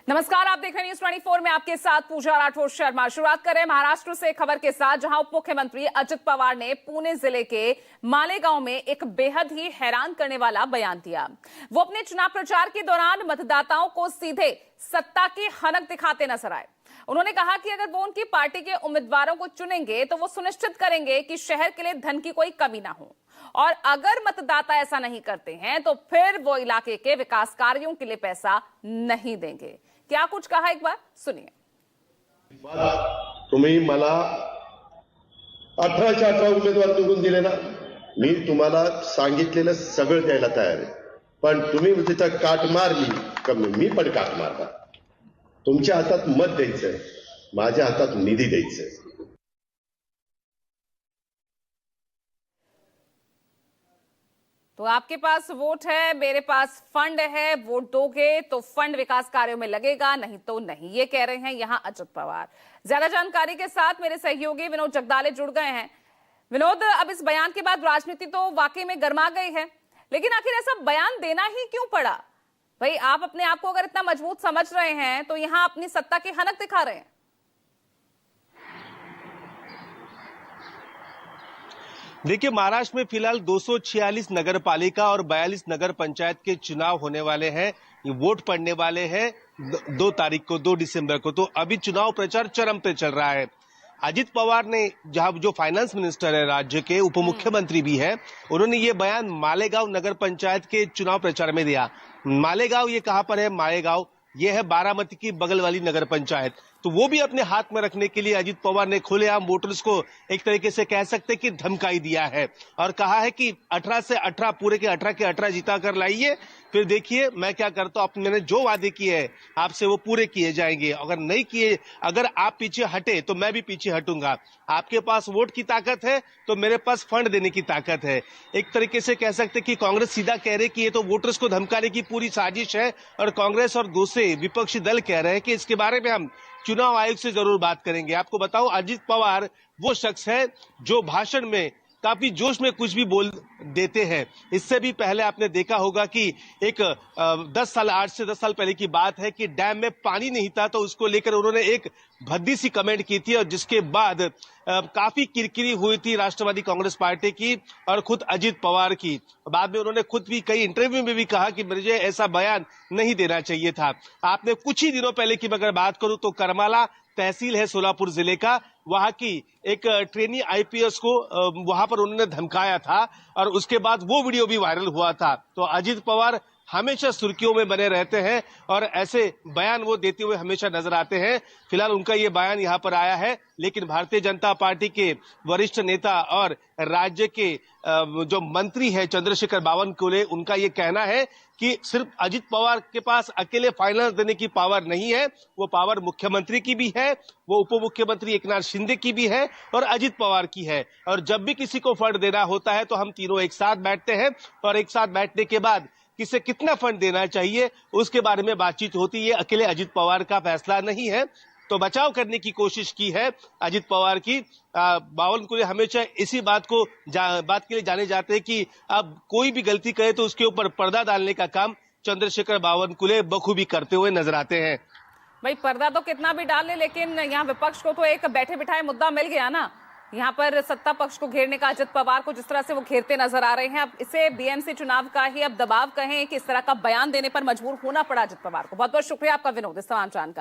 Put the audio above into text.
नमस्कार, आप देख रहे हैं न्यूज 24 में आपके साथ पूजा राठौर शर्मा। शुरुआत करें महाराष्ट्र से खबर के साथ, जहां उप मुख्यमंत्री अजित पवार ने पुणे जिले के मालेगांव में एक बेहद ही हैरान करने वाला बयान दिया। वो अपने चुनाव प्रचार के दौरान मतदाताओं को सीधे सत्ता की हनक दिखाते नजर आए। उन्होंने कहा कि अगर वो उनकी पार्टी के उम्मीदवारों को चुनेंगे तो वो सुनिश्चित करेंगे कि शहर के लिए धन की कोई कमी ना हो, और अगर मतदाता ऐसा नहीं करते हैं तो फिर वो इलाके के विकास कार्यों के लिए पैसा नहीं देंगे। क्या कुछ कहा, एक बार सुनिए। तुम्ही मला 18च्या 18 उमेदवार निवडून दिले ना, मी तुम्हाला सांगितलेलं सगळं द्यायला तयार आहे, पण तुम्ही तिथं काट मारली कमी, मी पण काट मारणार। तुमच्या हातात मत द्यायचंय, माझ्या हातात निधी द्यायचंय। तो आपके पास वोट है, मेरे पास फंड है, वोट दोगे तो फंड विकास कार्यों में लगेगा, नहीं तो नहीं, ये कह रहे हैं यहां अजित पवार। ज्यादा जानकारी के साथ मेरे सहयोगी विनोद जगदाले जुड़ गए हैं। विनोद, अब इस बयान के बाद राजनीति तो वाकई में गर्मा गई है, लेकिन आखिर ऐसा बयान देना ही क्यों पड़ा? भाई, आप अपने आप को अगर इतना मजबूत समझ रहे हैं तो यहां अपनी सत्ता की हनक दिखा रहे हैं। देखिए, महाराष्ट्र में फिलहाल 246 नगर पालिका और 42 नगर पंचायत के चुनाव होने वाले हैं। वोट पड़ने वाले हैं 2 तारीख को, 2 दिसंबर को। तो अभी चुनाव प्रचार चरम पे चल रहा है। अजित पवार ने, जहां जो फाइनेंस मिनिस्टर है राज्य के, उप मुख्यमंत्री भी है, उन्होंने ये बयान मालेगांव नगर पंचायत के चुनाव प्रचार में दिया। मालेगांव ये कहां पर है? मालेगांव ये है बारामती की बगल वाली नगर पंचायत। तो वो भी अपने हाथ में रखने के लिए अजित पवार ने खुलेआम वोटर्स को एक तरीके से कह सकते कि धमकाई दिया है, और कहा है कि 18 से 18 पूरे के 18 जिता कर लाइए, फिर देखिए मैं क्या करता हूं। मैंने जो वादे किए हैं आपसे वो पूरे किए जाएंगे, अगर नहीं किए, अगर आप पीछे हटे तो मैं भी पीछे हटूंगा। आपके पास वोट की ताकत है तो मेरे पास फंड देने की ताकत है। एक तरीके से कह सकते कि कांग्रेस सीधा कह रही कि ये तो वोटर्स को धमकाने की पूरी साजिश है, और कांग्रेस और दूसरे विपक्षी दल कह रहे हैं कि इसके बारे में हम चुनाव आयोग से जरूर बात करेंगे। आपको बताऊं, अजित पवार वो शख्स है जो भाषण में काफी जोश में कुछ भी बोल देते हैं। इससे भी पहले आपने देखा होगा कि एक 8 से 10 साल पहले की बात है कि डैम में पानी नहीं था, तो उसको लेकर उन्होंने एक भद्दी सी कमेंट की थी, और जिसके बाद काफी किरकिरी हुई थी राष्ट्रवादी कांग्रेस पार्टी की और खुद अजित पवार की। बाद में उन्होंने खुद भी कई इंटरव्यू में भी कहा कि मुझे ऐसा बयान नहीं देना चाहिए था। आपने कुछ ही दिनों पहले की अगर बात करूं तो करमाला तहसील है सोलापुर जिले का, वहां की एक ट्रेनी आईपीएस को वहां पर उन्होंने धमकाया था, और उसके बाद वो वीडियो भी वायरल हुआ था। तो अजित पवार हमेशा सुर्खियों में बने रहते हैं और ऐसे बयान वो देते हुए हमेशा नजर आते हैं। फिलहाल उनका ये बयान यहाँ पर आया है, लेकिन भारतीय जनता पार्टी के वरिष्ठ नेता और राज्य के जो मंत्री है चंद्रशेखर बावनकुले, उनका ये कहना है कि सिर्फ अजित पवार के पास अकेले फाइनेंस देने की पावर नहीं है, वो पावर मुख्यमंत्री की भी है, वो उप मुख्यमंत्री एकनाथ शिंदे की भी है और अजित पवार की है। और जब भी किसी को फंड देना होता है तो हम तीनों एक साथ बैठते हैं, और एक साथ बैठने के बाद किसे कितना फंड देना चाहिए उसके बारे में बातचीत होती है। अकेले अजित पवार का फैसला नहीं है। तो बचाव करने की कोशिश की है अजित पवार की। बावनकुले हमेशा इसी बात के लिए जाने जाते हैं कि अब कोई भी गलती करे तो उसके ऊपर पर्दा डालने का काम चंद्रशेखर बावनकुले बखूबी करते हुए नजर आते हैं। भाई, पर्दा तो कितना भी डाल ले, लेकिन यहाँ विपक्ष को तो एक बैठे बिठाए मुद्दा मिल गया ना। यहाँ पर सत्ता पक्ष को घेरने का अजित पवार को जिस तरह से वो घेरते नजर आ रहे हैं, अब इसे बीएमसी चुनाव का ही अब दबाव कहें कि इस तरह का बयान देने पर मजबूर होना पड़ा अजित पवार को। बहुत बहुत शुक्रिया आपका विनोद, इस तमाम जानकारी।